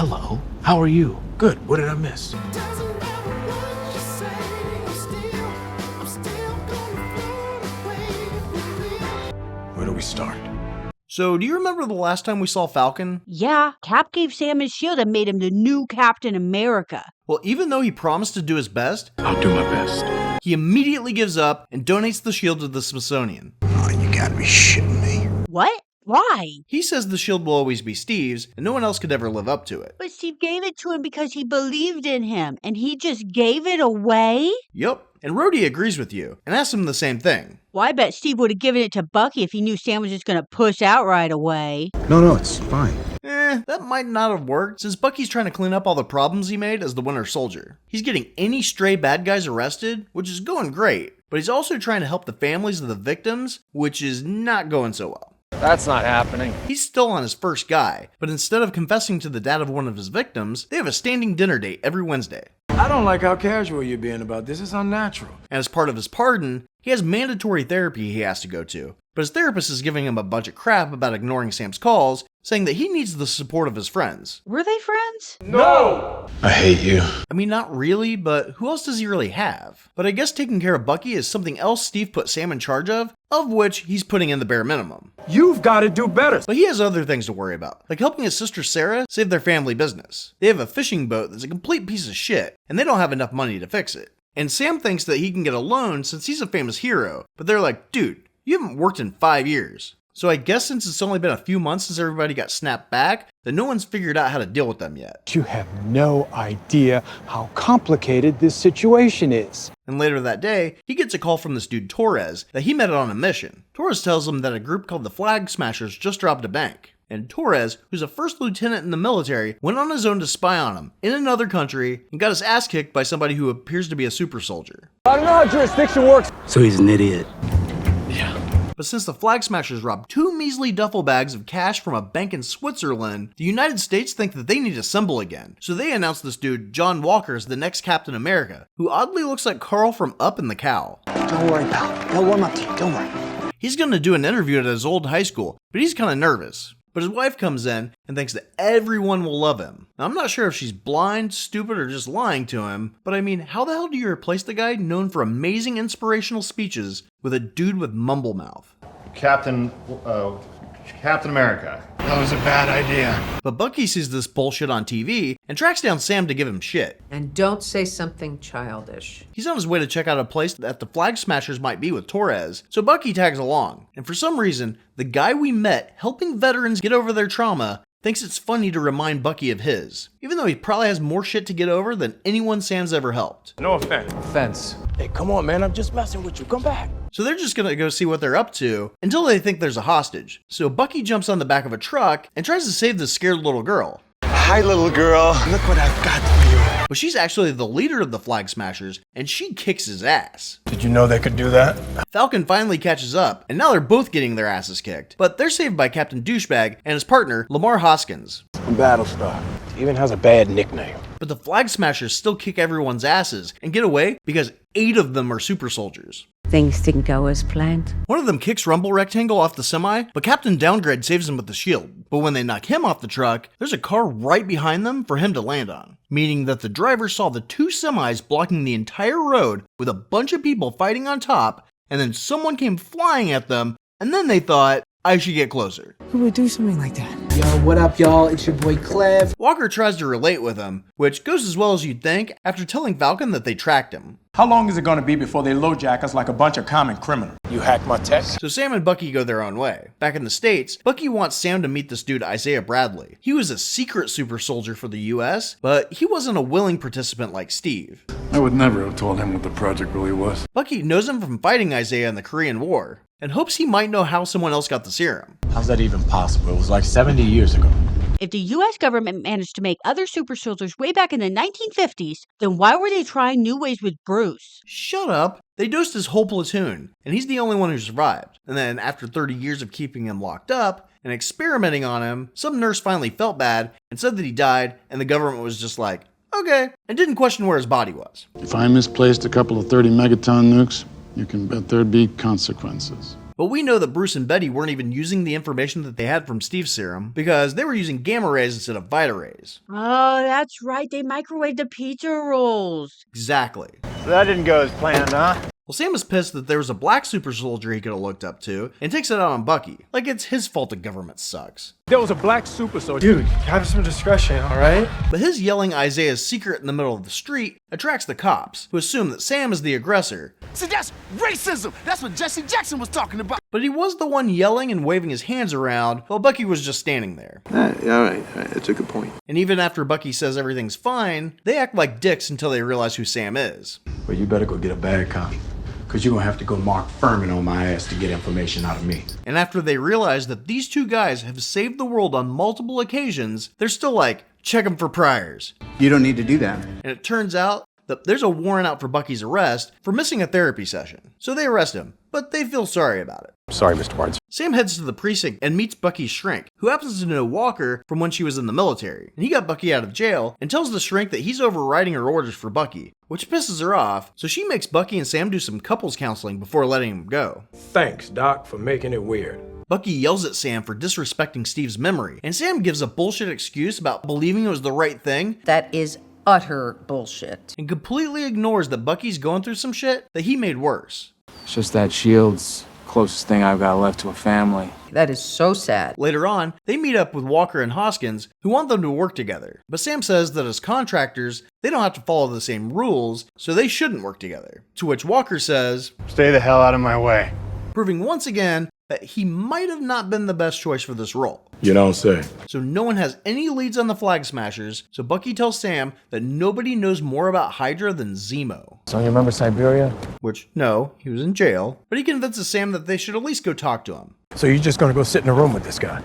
hello. How are you? Good. What did I miss? Where do we start? So, do you remember the last time we saw Falcon? Yeah, Cap gave Sam his shield and made him the new Captain America. Well, even though he promised to do his best, I'll do my best. he immediately gives up and donates the shield to the Smithsonian. Oh, you gotta be shitting me. What? Why? He says the shield will always be Steve's, and no one else could ever live up to it. But Steve gave it to him because he believed in him, and he just gave it away? Yup, and Rhodey agrees with you, and asks him the same thing. Well, I bet Steve would have given it to Bucky if he knew Sam was just going to push out right away. No, it's fine. That might not have worked, since Bucky's trying to clean up all the problems he made as the Winter Soldier. He's getting any stray bad guys arrested, which is going great, but he's also trying to help the families of the victims, which is not going so well. That's not happening. He's still on his first guy, but instead of confessing to the dad of one of his victims, they have a standing dinner date every Wednesday. I don't like how casual you're being about this. It's unnatural. And as part of his pardon, he has mandatory therapy he has to go to. But his therapist is giving him a bunch of crap about ignoring Sam's calls, saying that he needs the support of his friends. Were they friends? No! I hate you. I mean, not really, but who else does he really have? But I guess taking care of Bucky is something else Steve put Sam in charge of which he's putting in the bare minimum. You've got to do better. But he has other things to worry about, like helping his sister Sarah save their family business. They have a fishing boat that's a complete piece of shit, and they don't have enough money to fix it. And Sam thinks that he can get a loan since he's a famous hero, but they're like, dude, you haven't worked in 5 years. So I guess since it's only been a few months since everybody got snapped back, that no one's figured out how to deal with them yet. You have no idea how complicated this situation is. And later that day, he gets a call from this dude Torres that he met on a mission. Torres tells him that a group called the Flag Smashers just robbed a bank. And Torres, who's a first lieutenant in the military, went on his own to spy on him in another country and got his ass kicked by somebody who appears to be a super soldier. I don't know how jurisdiction works. So he's an idiot. Yeah. But since the Flag Smashers robbed 2 measly duffel bags of cash from a bank in Switzerland, the United States think that they need to assemble again. So they announce this dude, John Walker, as the next Captain America, who oddly looks like Carl from Up in the Cow. Don't worry, pal. They'll warm up to you. Don't worry. He's gonna do an interview at his old high school, but he's kinda nervous. But his wife comes in and thinks that everyone will love him. Now, I'm not sure if she's blind, stupid, or just lying to him, but I mean, how the hell do you replace the guy known for amazing inspirational speeches with a dude with mumble mouth? Captain America. That was a bad idea. But Bucky sees this bullshit on TV and tracks down Sam to give him shit. And don't say something childish. He's on his way to check out a place that the Flag Smashers might be with Torres, so Bucky tags along. And for some reason, the guy we met helping veterans get over their trauma thinks it's funny to remind Bucky of his, even though he probably has more shit to get over than anyone Sam's ever helped. No offense. Hey, come on, man. I'm just messing with you. Come back. So they're just gonna go see what they're up to until they think there's a hostage. So Bucky jumps on the back of a truck and tries to save this scared little girl. Hi, little girl. Look what I've got for you. But she's actually the leader of the Flag Smashers, and she kicks his ass. Did you know they could do that? Falcon finally catches up, and now they're both getting their asses kicked. But they're saved by Captain Douchebag and his partner, Lamar Hoskins. I'm Battlestar. He even has a bad nickname. But the Flag Smashers still kick everyone's asses and get away because 8 of them are super soldiers. Things didn't go as planned. One of them kicks Rumble Rectangle off the semi, but Captain Downgrade saves him with the shield. But when they knock him off the truck, there's a car right behind them for him to land on, meaning that the driver saw the 2 semis blocking the entire road with a bunch of people fighting on top, and then someone came flying at them, and then they thought, I should get closer. Who would do something like that? Yo, what up, y'all? It's your boy Clev. Walker tries to relate with him, which goes as well as you'd think after telling Falcon that they tracked him. How long is it going to be before they LoJack us like a bunch of common criminals? You hacked my text? So Sam and Bucky go their own way. Back in the States, Bucky wants Sam to meet this dude Isaiah Bradley. He was a secret super soldier for the US, but he wasn't a willing participant like Steve. I would never have told him what the project really was. Bucky knows him from fighting Isaiah in the Korean War, and hopes he might know how someone else got the serum. How's that even possible? It was like 70 years ago. If the US government managed to make other super soldiers way back in the 1950s, then why were they trying new ways with Bruce? Shut up. They dosed his whole platoon, and he's the only one who survived. And then after 30 years of keeping him locked up and experimenting on him, some nurse finally felt bad and said that he died, and the government was just like, okay, and didn't question where his body was. If I misplaced a couple of 30 megaton nukes, you can bet there'd be consequences. But we know that Bruce and Betty weren't even using the information that they had from Steve's serum because they were using gamma rays instead of Vita rays. Oh, that's right. They microwaved the pizza rolls. Exactly. So that didn't go as planned, huh? Well, Sam is pissed that there was a black super soldier he could have looked up to and takes it out on Bucky. Like it's his fault the government sucks. There was a black super soldier. Dude, have some discretion, alright? But his yelling Isaiah's secret in the middle of the street attracts the cops, who assume that Sam is the aggressor. See, that's racism. That's what Jesse Jackson was talking about. But he was the one yelling and waving his hands around while Bucky was just standing there. Alright, that's a good point. And even after Bucky says everything's fine, they act like dicks until they realize who Sam is. Well, you better go get a bad copy. Because you're going to have to go Mark Furman on my ass to get information out of me. And after they realize that these two guys have saved the world on multiple occasions, they're still like, check them for priors. You don't need to do that. And it turns out that there's a warrant out for Bucky's arrest for missing a therapy session. So they arrest him, but they feel sorry about it. Sorry, Mr. Barnes. Sam heads to the precinct and meets Bucky's shrink, who happens to know Walker from when she was in the military. And he got Bucky out of jail and tells the shrink that he's overriding her orders for Bucky, which pisses her off, so she makes Bucky and Sam do some couples counseling before letting him go. Thanks, Doc, for making it weird. Bucky yells at Sam for disrespecting Steve's memory, and Sam gives a bullshit excuse about believing it was the right thing That is utter bullshit. and completely ignores that Bucky's going through some shit that he made worse. It's just that shield's closest thing I've got left to a family. That is so sad. Later on, they meet up with Walker and Hoskins, who want them to work together. But Sam says that as contractors, they don't have to follow the same rules, so they shouldn't work together. To which Walker says, Stay the hell out of my way. proving once again that he might have not been the best choice for this role. You don't say. So no one has any leads on the Flag Smashers, so Bucky tells Sam that nobody knows more about Hydra than Zemo. So you remember Siberia? Which, no, he was in jail, but he convinces Sam that they should at least go talk to him. So you're just gonna go sit in a room with this guy?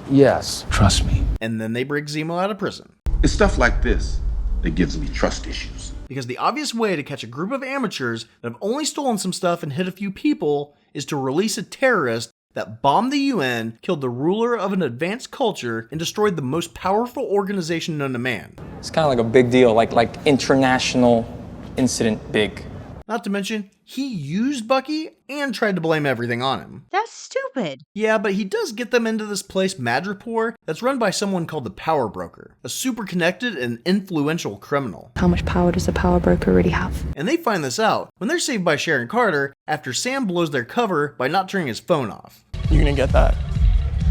Yes. Trust me. And then they break Zemo out of prison. It's stuff like this that gives me trust issues. Because the obvious way to catch a group of amateurs that have only stolen some stuff and hit a few people is to release a terrorist that bombed the UN, killed the ruler of an advanced culture, and destroyed the most powerful organization known to man. It's kind of like a big deal, like international incident big. Not to mention, he used Bucky and tried to blame everything on him. That's stupid. Yeah, but he does get them into this place, Madripoor, that's run by someone called the Power Broker, a super connected and influential criminal. How much power does the power broker really have? And they find this out when they're saved by Sharon Carter after Sam blows their cover by not turning his phone off. You gonna get that?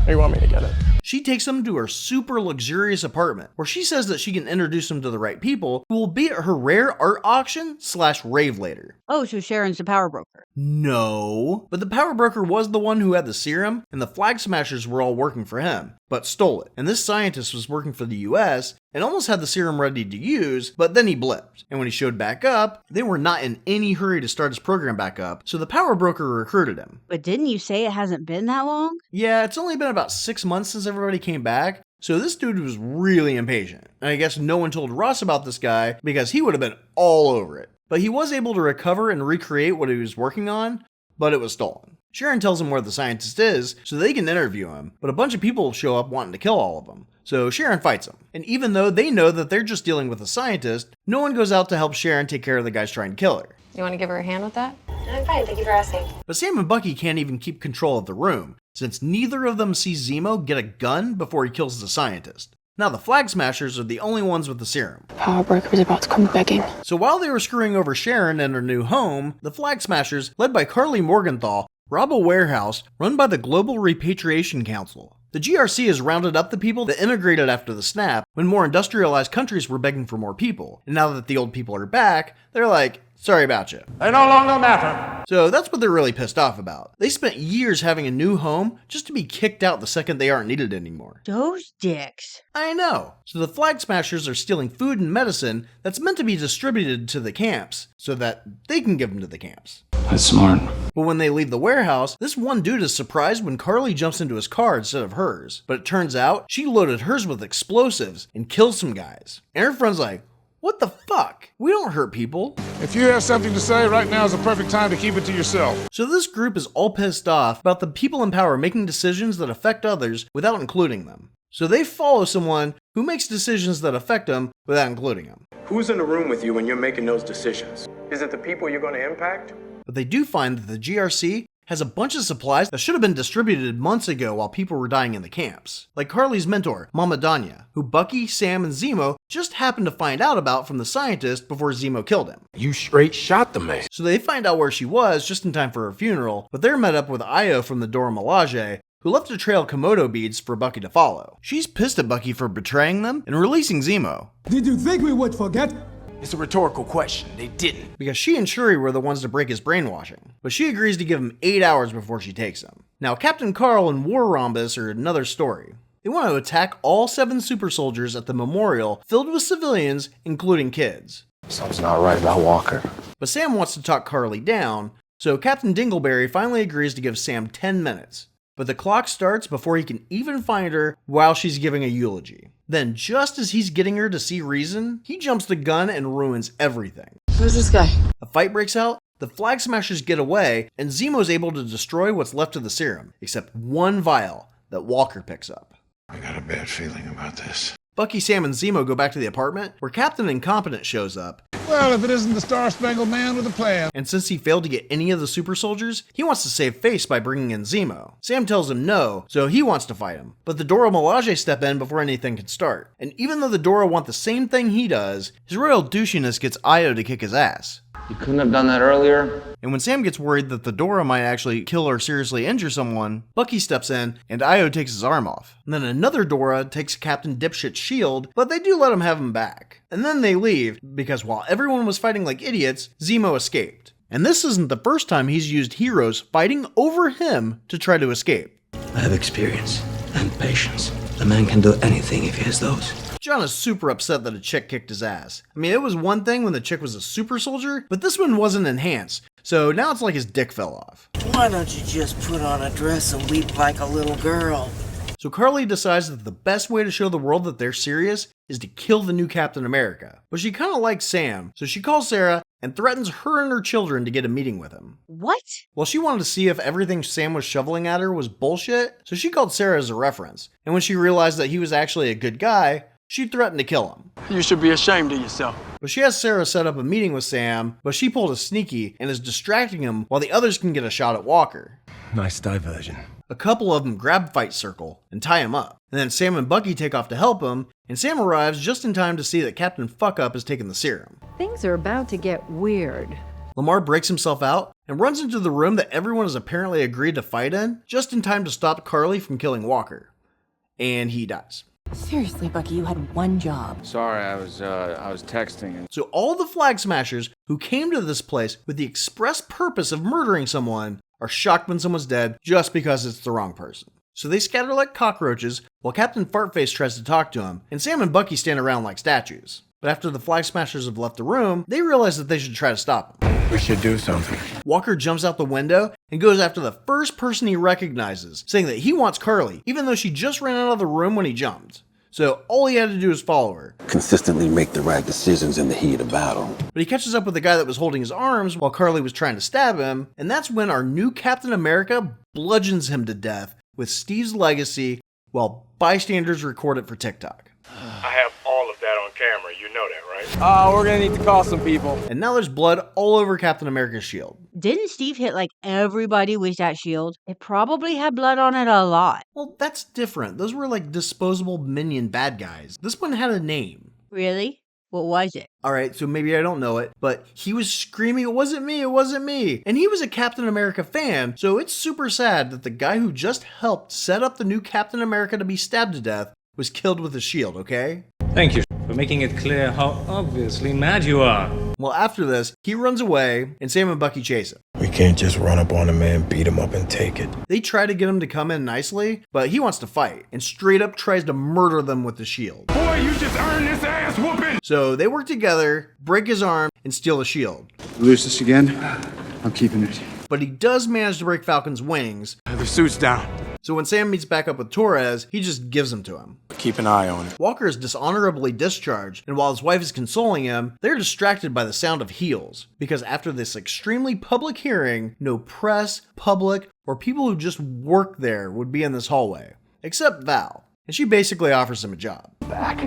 Or you want me to get it? She takes them to her super luxurious apartment, where she says that she can introduce them to the right people who will be at her rare art auction / rave later. Oh, so Sharon's the power broker. No, but the power broker was the one who had the serum, and the Flag Smashers were all working for him, but stole it. And this scientist was working for the US and almost had the serum ready to use, but then he blipped. And when he showed back up, they were not in any hurry to start his program back up, so the power broker recruited him. But didn't you say it hasn't been that long? Yeah, it's only been about 6 months since everybody came back, so this dude was really impatient. And I guess no one told Ross about this guy because he would have been all over it. But he was able to recover and recreate what he was working on, but it was stolen. Sharon tells him where the scientist is so they can interview him, but a bunch of people show up wanting to kill all of them. So Sharon fights him. And even though they know that they're just dealing with a scientist, no one goes out to help Sharon take care of the guys trying to kill her. You want to give her a hand with that? I'm fine, thank you for asking. But Sam and Bucky can't even keep control of the room, since neither of them see Zemo get a gun before he kills the scientist. Now the Flag Smashers are the only ones with the serum. Power broker is about to come begging. So while they were screwing over Sharon and her new home, the Flag Smashers, led by Carly Morgenthau, rob a warehouse run by the Global Repatriation Council. The GRC has rounded up the people that immigrated after the snap when more industrialized countries were begging for more people. And now that the old people are back, they're like, sorry about you. They no longer matter. So that's what they're really pissed off about. They spent years having a new home just to be kicked out the second they aren't needed anymore. Those dicks. I know. So the Flag Smashers are stealing food and medicine that's meant to be distributed to the camps so that they can give them to the camps. That's smart. But when they leave the warehouse, this one dude is surprised when Carly jumps into his car instead of hers. But it turns out she loaded hers with explosives and kills some guys. And her friend's like, what the fuck? We don't hurt people. If you have something to say, right now is the perfect time to keep it to yourself. So this group is all pissed off about the people in power making decisions that affect others without including them. So they follow someone who makes decisions that affect them without including them. Who's in the room with you when you're making those decisions? Is it the people you're gonna impact? But they do find that the GRC has a bunch of supplies that should have been distributed months ago while people were dying in the camps. Like Carly's mentor, Mama Danya, who Bucky, Sam, and Zemo just happened to find out about from the scientist before Zemo killed him. You straight shot the man. So they find out where she was just in time for her funeral, but they're met up with Io from the Dora Milaje, who left a trail of Komodo beads for Bucky to follow. She's pissed at Bucky for betraying them and releasing Zemo. Did you think we would forget? It's a rhetorical question. They didn't. Because she and Shuri were the ones to break his brainwashing, but she agrees to give him 8 hours before she takes him. Now, Captain Carl and War Rhombus are another story. They want to attack all 7 super soldiers at the memorial filled with civilians, including kids. Something's not right about Walker. But Sam wants to talk Carly down, so Captain Dingleberry finally agrees to give Sam 10 minutes. But the clock starts before he can even find her while she's giving a eulogy. Then, just as he's getting her to see reason, he jumps the gun and ruins everything. Who's this guy? A fight breaks out, the Flag Smashers get away, and Zemo's able to destroy what's left of the serum, except one vial that Walker picks up. I got a bad feeling about this. Bucky, Sam, and Zemo go back to the apartment, where Captain Incompetent shows up. Well, if it isn't the Star-Spangled Man with a plan. And since he failed to get any of the super soldiers, he wants to save face by bringing in Zemo. Sam tells him no, so he wants to fight him. But the Dora Milaje step in before anything can start. And even though the Dora want the same thing he does, his royal douchiness gets Io to kick his ass. You couldn't have done that earlier? And when Sam gets worried that the Dora might actually kill or seriously injure someone, Bucky steps in and Io takes his arm off. And then another Dora takes Captain Dipshit's shield, but they do let him have him back. And then they leave, because while everyone was fighting like idiots, Zemo escaped. And this isn't the first time he's used heroes fighting over him to try to escape. I have experience and patience. A man can do anything if he has those. John is super upset that a chick kicked his ass. I mean, it was one thing when the chick was a super soldier, but this one wasn't enhanced, so now it's like his dick fell off. Why don't you just put on a dress and weep like a little girl? So Carly decides that the best way to show the world that they're serious is to kill the new Captain America. But she kind of likes Sam, so she calls Sarah and threatens her and her children to get a meeting with him. What? Well, she wanted to see if everything Sam was shoveling at her was bullshit, so she called Sarah as a reference. And when she realized that he was actually a good guy, she threatened to kill him. You should be ashamed of yourself. But she has Sarah set up a meeting with Sam, but she pulled a sneaky and is distracting him while the others can get a shot at Walker. Nice diversion. A couple of them grab Fight Circle and tie him up. And then Sam and Bucky take off to help him, and Sam arrives just in time to see that Captain Fuck-Up has taken the serum. Things are about to get weird. Lamar breaks himself out and runs into the room that everyone has apparently agreed to fight in, just in time to stop Carly from killing Walker. And he dies. Seriously, Bucky, you had one job. Sorry, I was texting. So all the Flag Smashers who came to this place with the express purpose of murdering someone are shocked when someone's dead just because it's the wrong person. So they scatter like cockroaches while Captain Fartface tries to talk to him, and Sam and Bucky stand around like statues. But after the Flag Smashers have left the room, they realize that they should try to stop him. We should do something. Walker jumps out the window and goes after the first person he recognizes, saying that he wants Carly, even though she just ran out of the room when he jumped. So all he had to do was follow her. Consistently make the right decisions in the heat of battle. But he catches up with the guy that was holding his arms while Carly was trying to stab him, and that's when our new Captain America bludgeons him to death with Steve's legacy while bystanders record it for TikTok. I have all of that on camera. You know that, right? We're gonna need to call some people. And now there's blood all over Captain America's shield. Didn't Steve hit like everybody with that shield? It probably had blood on it a lot. Well, that's different. Those were like disposable minion bad guys. This one had a name. Really? What was it? Alright, so maybe I don't know it, but he was screaming, "It wasn't me, it wasn't me." And he was a Captain America fan, so it's super sad that the guy who just helped set up the new Captain America to be stabbed to death was killed with a shield, okay? Thank you for making it clear how obviously mad you are. Well, after this, he runs away, and Sam and Bucky chase him. We can't just run up on a man, beat him up, and take it. They try to get him to come in nicely, but he wants to fight, and straight up tries to murder them with the shield. Boy, you just earned this ass whooping! So they work together, break his arm, and steal the shield. Lose this again? I'm keeping it. But he does manage to break Falcon's wings. The suit's down. So when Sam meets back up with Torres, he just gives them to him. Keep an eye on it. Walker is dishonorably discharged, and while his wife is consoling him, they're distracted by the sound of heels. Because after this extremely public hearing, no press, public, or people who just work there would be in this hallway. Except Val. And she basically offers him a job. Back.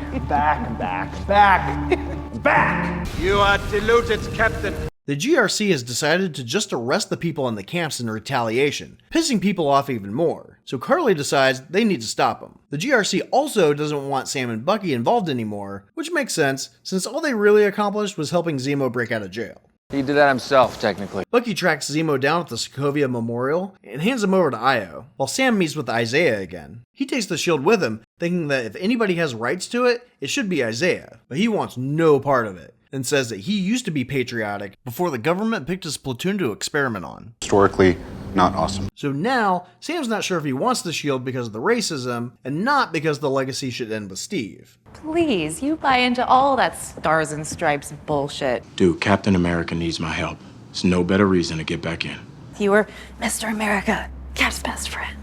You are deluded, Captain. The GRC has decided to just arrest the people in the camps in retaliation, pissing people off even more. So Carly decides they need to stop them. The GRC also doesn't want Sam and Bucky involved anymore, which makes sense since all they really accomplished was helping Zemo break out of jail. He did that himself, technically. Bucky tracks Zemo down at the Sokovia Memorial and hands him over to Io, while Sam meets with Isaiah again. He takes the shield with him, thinking that if anybody has rights to it, it should be Isaiah, but he wants no part of it, and says that he used to be patriotic before the government picked his platoon to experiment on. Historically, not awesome. So now, Sam's not sure if he wants the shield because of the racism, and not because the legacy should end with Steve. Please, you buy into all that stars and stripes bullshit. Dude, Captain America needs my help. There's no better reason to get back in. You were Mr. America, Cap's best friend.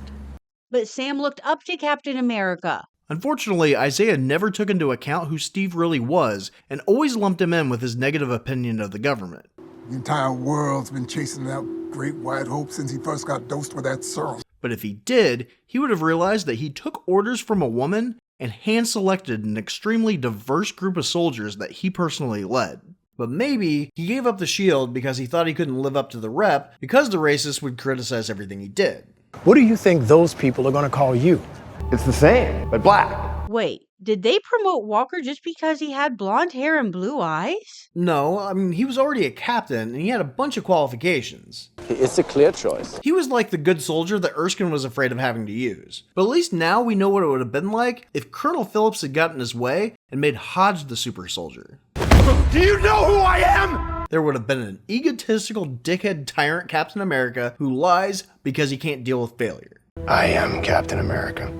But Sam looked up to Captain America. Unfortunately, Isaiah never took into account who Steve really was, and always lumped him in with his negative opinion of the government. The entire world's been chasing that great white hope since he first got dosed with that serum. But if he did, he would have realized that he took orders from a woman and hand-selected an extremely diverse group of soldiers that he personally led. But maybe he gave up the shield because he thought he couldn't live up to the rep because the racists would criticize everything he did. What do you think those people are going to call you? It's the same, but black. Wait, did they promote Walker just because he had blonde hair and blue eyes? No, I mean, he was already a captain and he had a bunch of qualifications. It's a clear choice. He was like the good soldier that Erskine was afraid of having to use. But at least now we know what it would have been like if Colonel Phillips had gotten his way and made Hodge the super soldier. Do you know who I am? There would have been an egotistical dickhead tyrant Captain America who lies because he can't deal with failure. I am Captain America.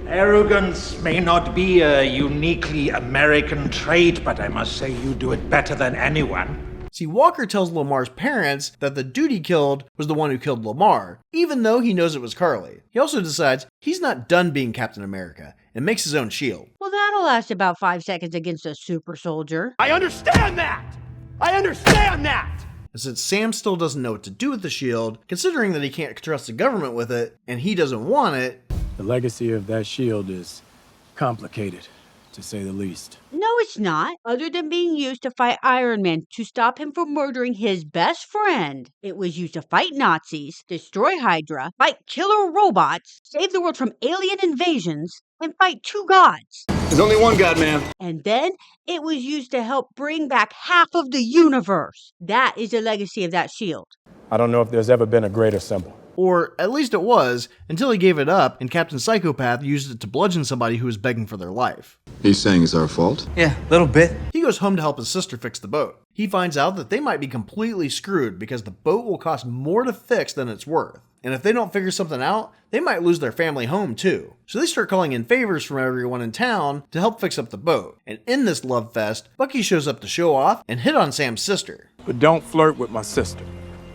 Arrogance may not be a uniquely American trait, but I must say you do it better than anyone. See, Walker tells Lamar's parents that the dude he killed was the one who killed Lamar, even though he knows it was Carly. He also decides he's not done being Captain America and makes his own shield. Well, that'll last about 5 seconds against a super soldier. I understand that! I understand that! And since Sam still doesn't know what to do with the shield, considering that he can't trust the government with it, and he doesn't want it, The legacy of that shield is complicated, to say the least. No, it's not. Other than being used to fight Iron Man to stop him from murdering his best friend, it was used to fight Nazis, destroy Hydra, fight killer robots, save the world from alien invasions, and fight 2 gods. There's only one God, man. And then it was used to help bring back half of the universe. That is the legacy of that shield. I don't know if there's ever been a greater symbol. Or at least it was, until he gave it up and Captain Psychopath used it to bludgeon somebody who was begging for their life. He's saying it's our fault? Yeah, a little bit. He goes home to help his sister fix the boat. He finds out that they might be completely screwed because the boat will cost more to fix than it's worth. And if they don't figure something out, they might lose their family home too. So they start calling in favors from everyone in town to help fix up the boat. And in this love fest, Bucky shows up to show off and hit on Sam's sister. But don't flirt with my sister.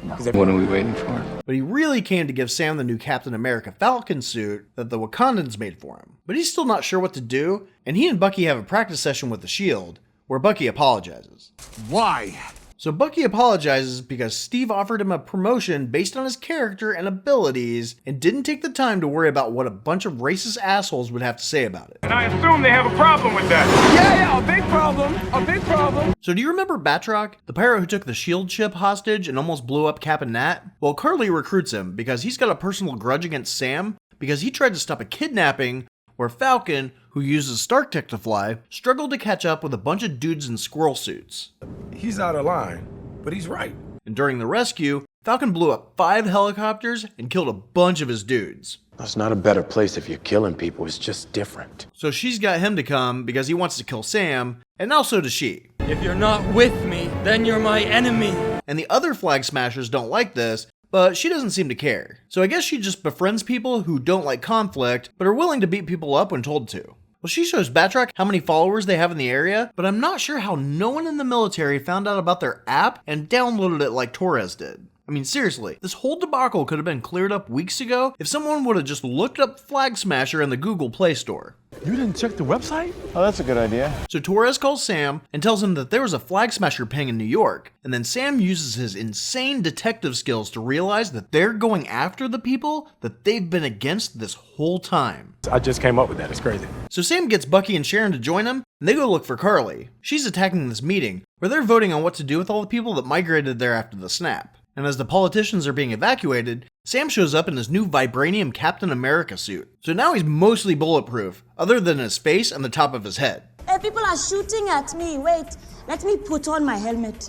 What are we waiting for? But he really came to give Sam the new Captain America Falcon suit that the Wakandans made for him. But he's still not sure what to do, and he and Bucky have a practice session with the shield, where Bucky apologizes. Why? So Bucky apologizes because Steve offered him a promotion based on his character and abilities, and didn't take the time to worry about what a bunch of racist assholes would have to say about it. And I assume they have a problem with that. Yeah, a big problem. A big problem. So do you remember Batroc, the pirate who took the shield ship hostage and almost blew up Cap and Nat? Well, Carly recruits him because he's got a personal grudge against Sam because he tried to stop a kidnapping where Falcon, who uses Stark Tech to fly, struggled to catch up with a bunch of dudes in squirrel suits. He's out of line, but he's right. And during the rescue, Falcon blew up 5 helicopters and killed a bunch of his dudes. It's not a better place if you're killing people, it's just different. So she's got him to come because he wants to kill Sam, and now so does she. If you're not with me, then you're my enemy. And the other Flag Smashers don't like this, but she doesn't seem to care. So I guess she just befriends people who don't like conflict, but are willing to beat people up when told to. Well, she shows Batroc how many followers they have in the area, but I'm not sure how no one in the military found out about their app and downloaded it like Torres did. I mean, seriously, this whole debacle could have been cleared up weeks ago if someone would have just looked up Flag Smasher in the Google Play Store. You didn't check the website? Oh, that's a good idea. So Torres calls Sam and tells him that there was a Flag Smasher ping in New York, and then Sam uses his insane detective skills to realize that they're going after the people that they've been against this whole time. I just came up with that. It's crazy. So Sam gets Bucky and Sharon to join him, and they go look for Carly. She's attacking this meeting, where they're voting on what to do with all the people that migrated there after the snap. And as the politicians are being evacuated, Sam shows up in his new vibranium Captain America suit. So now he's mostly bulletproof, other than his face and the top of his head. Hey, people are shooting at me. Wait, let me put on my helmet.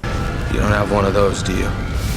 You don't have one of those, do you?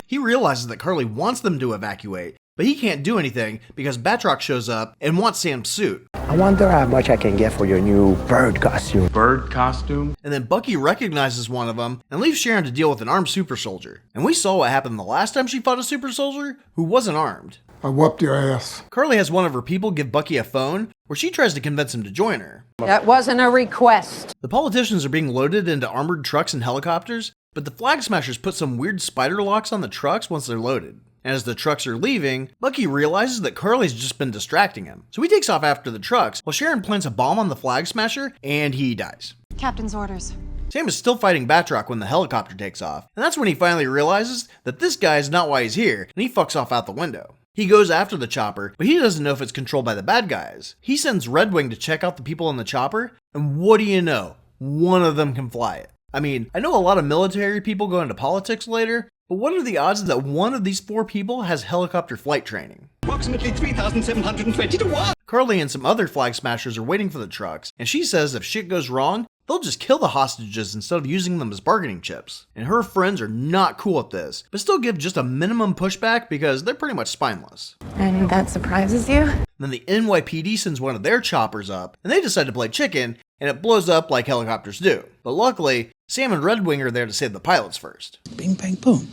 He realizes that Carly wants them to evacuate, but he can't do anything because Batroc shows up and wants Sam's suit. I wonder how much I can get for your new bird costume. Bird costume? And then Bucky recognizes one of them and leaves Sharon to deal with an armed super soldier. And we saw what happened the last time she fought a super soldier who wasn't armed. I whooped your ass. Carly has one of her people give Bucky a phone where she tries to convince him to join her. That wasn't a request. The politicians are being loaded into armored trucks and helicopters, but the Flag Smashers put some weird spider locks on the trucks once they're loaded. And as the trucks are leaving, Bucky realizes that Carly's just been distracting him. So he takes off after the trucks while Sharon plants a bomb on the Flag Smasher and he dies. Captain's orders. Sam is still fighting Batroc when the helicopter takes off, and that's when he finally realizes that this guy is not why he's here, and he fucks off out the window. He goes after the chopper, but he doesn't know if it's controlled by the bad guys. He sends Redwing to check out the people in the chopper, and what do you know? One of them can fly it. I mean, I know a lot of military people go into politics later, but what are the odds that one of these 4 people has helicopter flight training? Approximately 3,720 to 1! Carly and some other Flag Smashers are waiting for the trucks, and she says if shit goes wrong, they'll just kill the hostages instead of using them as bargaining chips. And her friends are not cool at this, but still give just a minimum pushback because they're pretty much spineless. And that surprises you? And then the NYPD sends one of their choppers up, and they decide to play chicken, and it blows up like helicopters do. But luckily, Sam and Redwing are there to save the pilots first. Bing, bang, boom.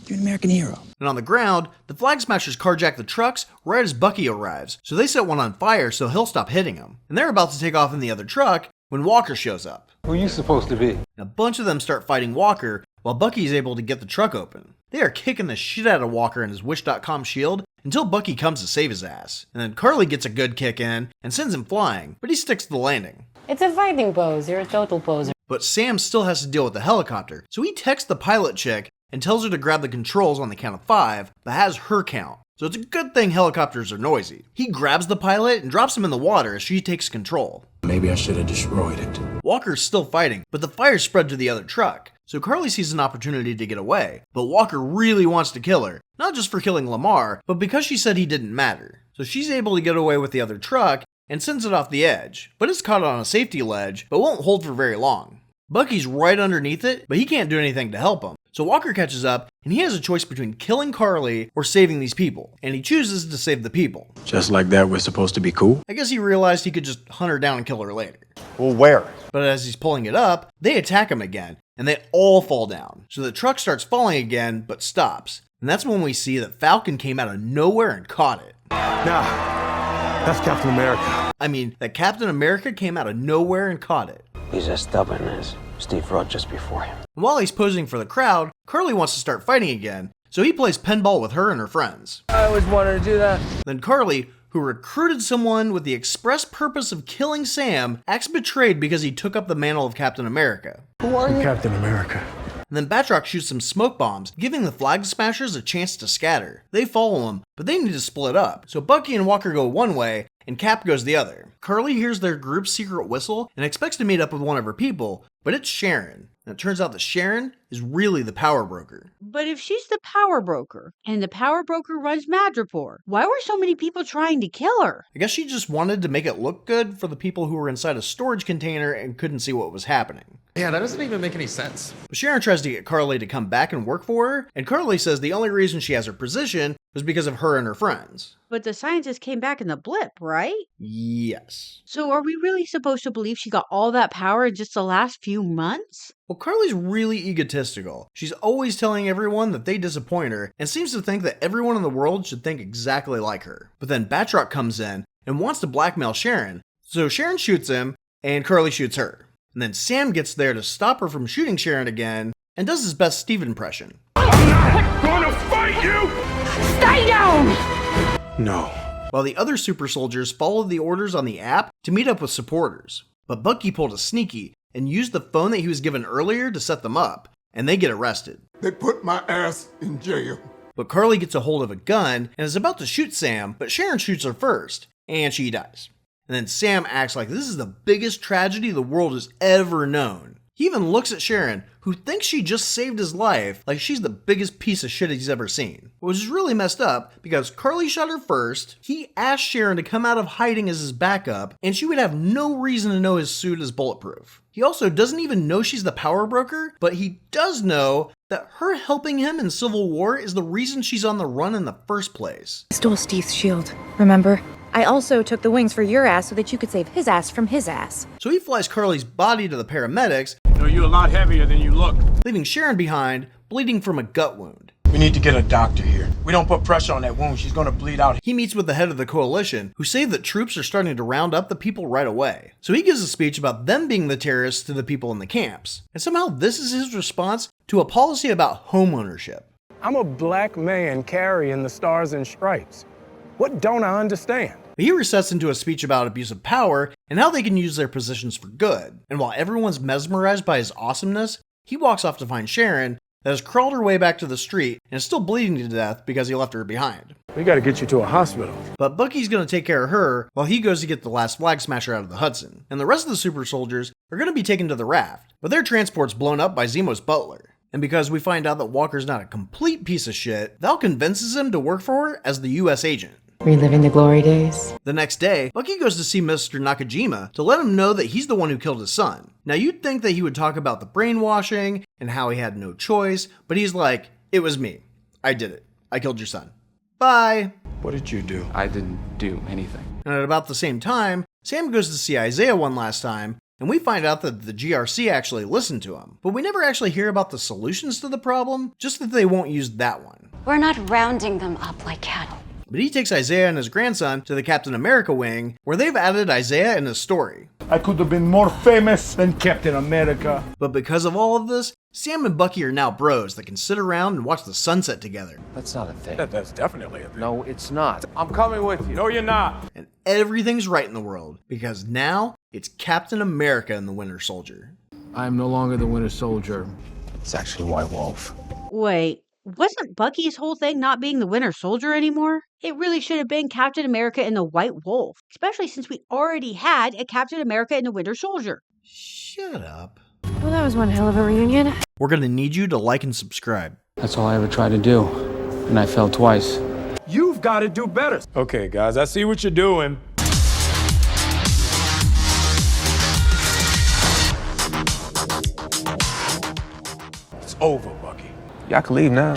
You're an American hero. And on the ground, the Flag Smashers carjack the trucks right as Bucky arrives, so they set one on fire so he'll stop hitting them. And they're about to take off in the other truck when Walker shows up. Who are you supposed to be? And a bunch of them start fighting Walker while Bucky is able to get the truck open. They are kicking the shit out of Walker and his Wish.com shield until Bucky comes to save his ass. And then Carly gets a good kick in and sends him flying, but he sticks to the landing. It's a fighting pose. You're a total poser. But Sam still has to deal with the helicopter, so he texts the pilot chick and tells her to grab the controls on the count of 5, but has her count. So it's a good thing helicopters are noisy. He grabs the pilot and drops him in the water as she takes control. Maybe I should have destroyed it. Walker's still fighting, but the fire spread to the other truck. So Carly sees an opportunity to get away, but Walker really wants to kill her. Not just for killing Lamar, but because she said he didn't matter. So she's able to get away with the other truck and sends it off the edge, but it's caught on a safety ledge, but won't hold for very long. Bucky's right underneath it, but he can't do anything to help him. So Walker catches up, and he has a choice between killing Carly or saving these people, and he chooses to save the people. Just like that, we're supposed to be cool? I guess he realized he could just hunt her down and kill her later. Well, where? But as he's pulling it up, they attack him again, and they all fall down. So the truck starts falling again, but stops. And that's when we see that Falcon came out of nowhere and caught it. Nah, that's Captain America. I mean, that Captain America came out of nowhere and caught it. He's as stubborn as Steve Rogers before him. And while he's posing for the crowd, Carly wants to start fighting again, so he plays pinball with her and her friends. I always wanted to do that. Then Carly, who recruited someone with the express purpose of killing Sam, acts betrayed because he took up the mantle of Captain America. Who are you? Captain America. And then Batroc shoots some smoke bombs, giving the Flag Smashers a chance to scatter. They follow him, but they need to split up. So Bucky and Walker go one way, and Cap goes the other. Carly hears their group's secret whistle and expects to meet up with one of her people, but it's Sharon. And it turns out that Sharon is really the power broker. But if she's the power broker, and the power broker runs Madripoor, why were so many people trying to kill her? I guess she just wanted to make it look good for the people who were inside a storage container and couldn't see what was happening. Yeah, that doesn't even make any sense. But Sharon tries to get Carly to come back and work for her, and Carly says the only reason she has her position was because of her and her friends. But the scientist came back in the blip, right? Yes. So are we really supposed to believe she got all that power in just the last few months? Well, Carly's really egotistical. She's always telling everyone that they disappoint her, and seems to think that everyone in the world should think exactly like her. But then Batroc comes in and wants to blackmail Sharon, so Sharon shoots him, and Carly shoots her. And then Sam gets there to stop her from shooting Sharon again, and does his best Steve impression. I'm not gonna fight! fight you? Stay down! No. While the other super soldiers followed the orders on the app to meet up with supporters. But Bucky pulled a sneaky and used the phone that he was given earlier to set them up, and they get arrested. They put my ass in jail. But Carly gets a hold of a gun and is about to shoot Sam, but Sharon shoots her first, and she dies. And then Sam acts like this is the biggest tragedy the world has ever known. He even looks at Sharon, who thinks she just saved his life, like she's the biggest piece of shit he's ever seen. Which is really messed up, because Carly shot her first, he asked Sharon to come out of hiding as his backup, and she would have no reason to know his suit is bulletproof. He also doesn't even know she's the power broker, but he does know that her helping him in Civil War is the reason she's on the run in the first place. I stole Steve's shield, remember? I also took the wings for your ass so that you could save his ass from his ass. So he flies Carly's body to the paramedics, You know, you're a lot heavier than you look. leaving Sharon behind, bleeding from a gut wound. We need to get a doctor here. We don't put pressure on that wound, she's gonna bleed out. He meets with the head of the coalition, who say that troops are starting to round up the people right away. So he gives a speech about them being the terrorists to the people in the camps. And somehow this is his response to a policy about home ownership. I'm a black man carrying the stars and stripes. What don't I understand? But he resets into a speech about abuse of power and how they can use their positions for good. And while everyone's mesmerized by his awesomeness, he walks off to find Sharon, that has crawled her way back to the street and is still bleeding to death because he left her behind. We gotta get you to a hospital. But Bucky's gonna take care of her while he goes to get the last flag smasher out of the Hudson. And the rest of the super soldiers are gonna be taken to the raft, but their transport's blown up by Zemo's butler. And because we find out that Walker's not a complete piece of shit, Val convinces him to work for her as the US agent. Reliving the glory days. The next day, Bucky goes to see Mr. Nakajima to let him know that he's the one who killed his son. Now you'd think that he would talk about the brainwashing and how he had no choice, but he's like, it was me. I did it. I killed your son. Bye. What did you do? I didn't do anything. And at about the same time, Sam goes to see Isaiah one last time, and we find out that the GRC actually listened to him. But we never actually hear about the solutions to the problem, just that they won't use that one. We're not rounding them up like cattle. But he takes Isaiah and his grandson to the Captain America wing, where they've added Isaiah in his story. I could have been more famous than Captain America. But because of all of this, Sam and Bucky are now bros that can sit around and watch the sunset together. That's not a thing. That's definitely a thing. No, it's not. I'm coming with you. No, you're not. And everything's right in the world, because now it's Captain America and the Winter Soldier. I am no longer the Winter Soldier. It's actually White Wolf. Wait, wasn't Bucky's whole thing not being the Winter Soldier anymore? It really should have been Captain America and the White Wolf, especially since we already had a Captain America and the Winter Soldier. Shut up. Well, that was one hell of a reunion. We're gonna need you to like and subscribe. That's all I ever tried to do, and I failed twice. You've got to do better. Okay, guys, I see what you're doing. It's over, Bucky. Y'all can leave now.